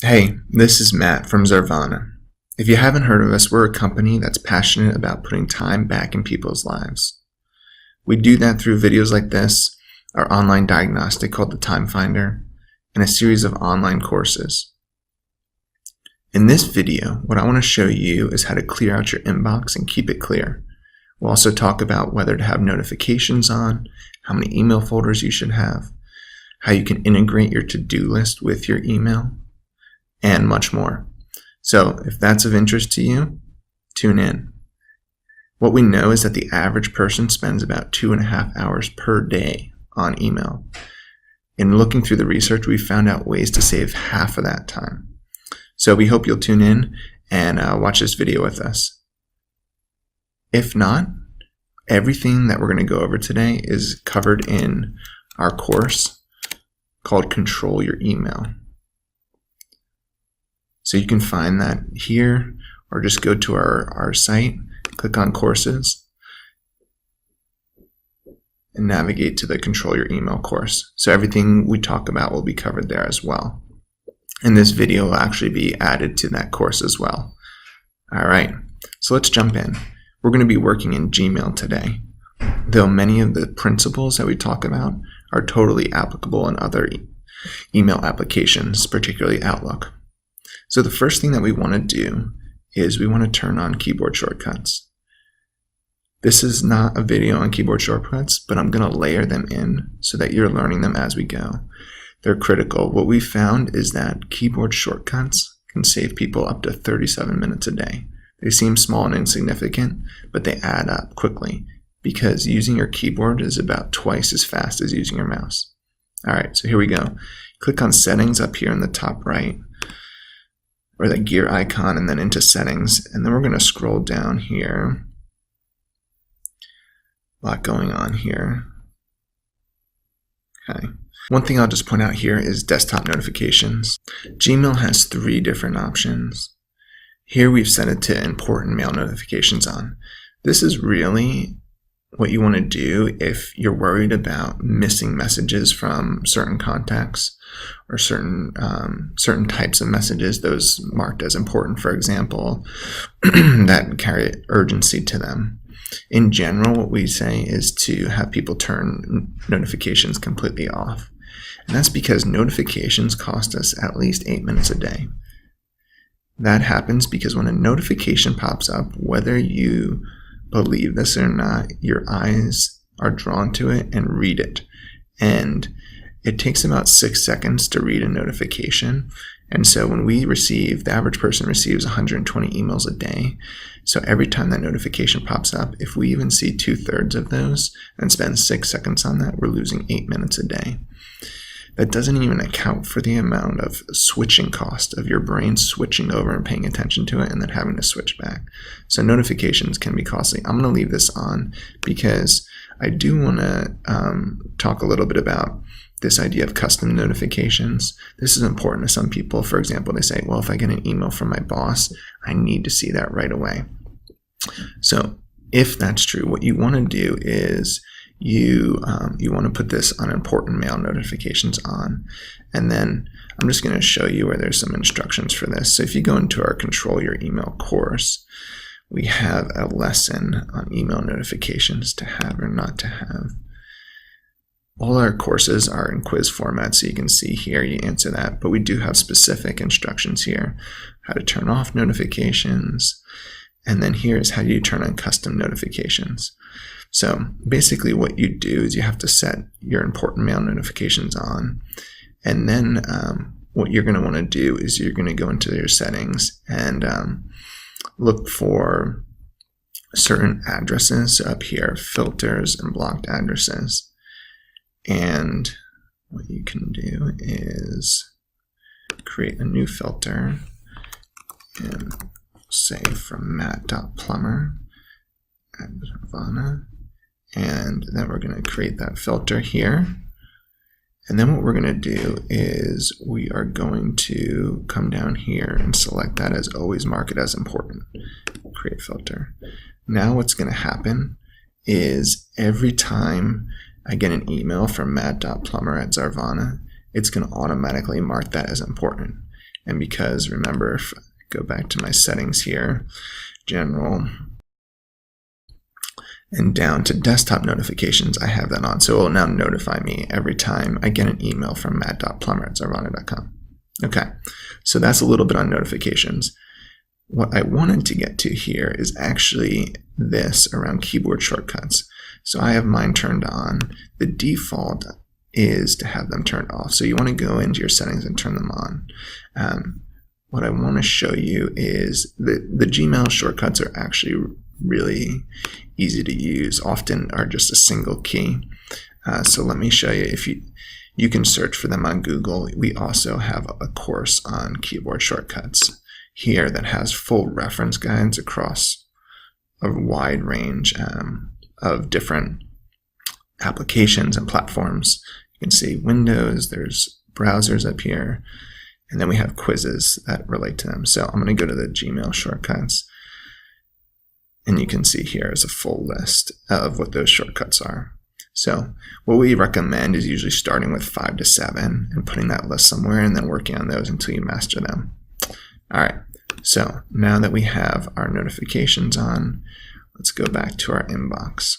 Hey, this is Matt from Zarvana. If you haven't heard of us, we're a company that's passionate about putting time back in people's lives. We do that through videos like this, our online diagnostic called the Time Finder, and a series of online courses. In this video, what I want to show you is how to clear out your inbox and keep it clear. We'll also talk about whether to have notifications on, how many email folders you should have, how you can integrate your to-do list with your email, and much more. So if that's of interest to you, tune in. What we know is that the average person spends about 2.5 hours per day on email. In looking through the research, we found out ways to save half of that time. So we hope you'll tune in and watch this video with us. If not, everything that we're going to go over today is covered in our course called Control Your Email. So you can find that here, or just go to our site, click on courses, and navigate to the Control Your Email course. So everything we talk about will be covered there as well. And this video will actually be added to that course as well. All right, so let's jump in. We're going to be working in Gmail today, though many of the principles that we talk about are totally applicable in other email applications, particularly Outlook. So the first thing that we want to do is we want to turn on keyboard shortcuts. This is not a video on keyboard shortcuts, but I'm going to layer them in so that you're learning them as we go. They're critical. What we found is that keyboard shortcuts can save people up to 37 minutes a day. They seem small and insignificant, but they add up quickly because using your keyboard is about twice as fast as using your mouse. All right, so here we go. Click on Settings up here in the top right, or the gear icon, and then into Settings. And then we're going to scroll down here. A lot going on here. Okay. One thing I'll just point out here is desktop notifications. Gmail has 3 different options. Here we've set it to important mail notifications on. This is really what you want to do if you're worried about missing messages from certain contacts or certain types of messages, those marked as important, for example, that carry urgency to them. In general, what we say is to have people turn notifications completely off. And that's because notifications cost us at least 8 minutes a day. That happens because when a notification pops up, whether you believe this or not, your eyes are drawn to it and read it. And it takes about 6 seconds to read a notification. And so when we receive, the average person receives 120 emails a day. So every time that notification pops up, if we even see 2/3 of those and spend 6 seconds on that, we're losing 8 minutes a day. That doesn't even account for the amount of switching cost of your brain switching over and paying attention to it and then having to switch back. So notifications can be costly. I'm going to leave this on because I do want to talk a little bit about this idea of custom notifications. This is important to some people. For example, they say, well, if I get an email from my boss, I need to see that right away. So if that's true, what you want to do is you want to put this on important mail notifications on. And then I'm just going to show you where there's some instructions for this. So if you go into our Control Your Email course, we have a lesson on email notifications to have or not to have. All our courses are in quiz format, so you can see here, you answer that. But we do have specific instructions here, how to turn off notifications. And then here's how you turn on custom notifications. So basically what you do is you have to set your important mail notifications on. And then what you're going to want to do is you're going to go into your settings and look for certain addresses. So up here, filters and blocked addresses. And what you can do is create a new filter and say from matt.plummer@Zarvana. And then we're going to create that filter here. And then what we're going to do is we are going to come down here and select that as always mark it as important. Create filter. Now what's going to happen is every time I get an email from matt.plummer@Zarvana, it's going to automatically mark that as important. And because, remember, if I go back to my settings here, general, and down to desktop notifications, I have that on. So it will now notify me every time I get an email from matt.plummer@zarvana.com. Okay, so that's a little bit on notifications. What I wanted to get to here is actually this around keyboard shortcuts. So I have mine turned on. The default is to have them turned off. So you want to go into your settings and turn them on. What I want to show you is that the Gmail shortcuts are actually really easy to use, often are just a single key. So let me show you. If you can search for them on Google. We also have a course on keyboard shortcuts here that has full reference guides across a wide range of different applications and platforms. You can see Windows, there's browsers up here, and then we have quizzes that relate to them. So I'm going to go to the Gmail shortcuts, and you can see here is a full list of what those shortcuts are. So what we recommend is usually starting with 5 to 7 and putting that list somewhere and then working on those until you master them. All right, so now that we have our notifications on, let's go back to our inbox.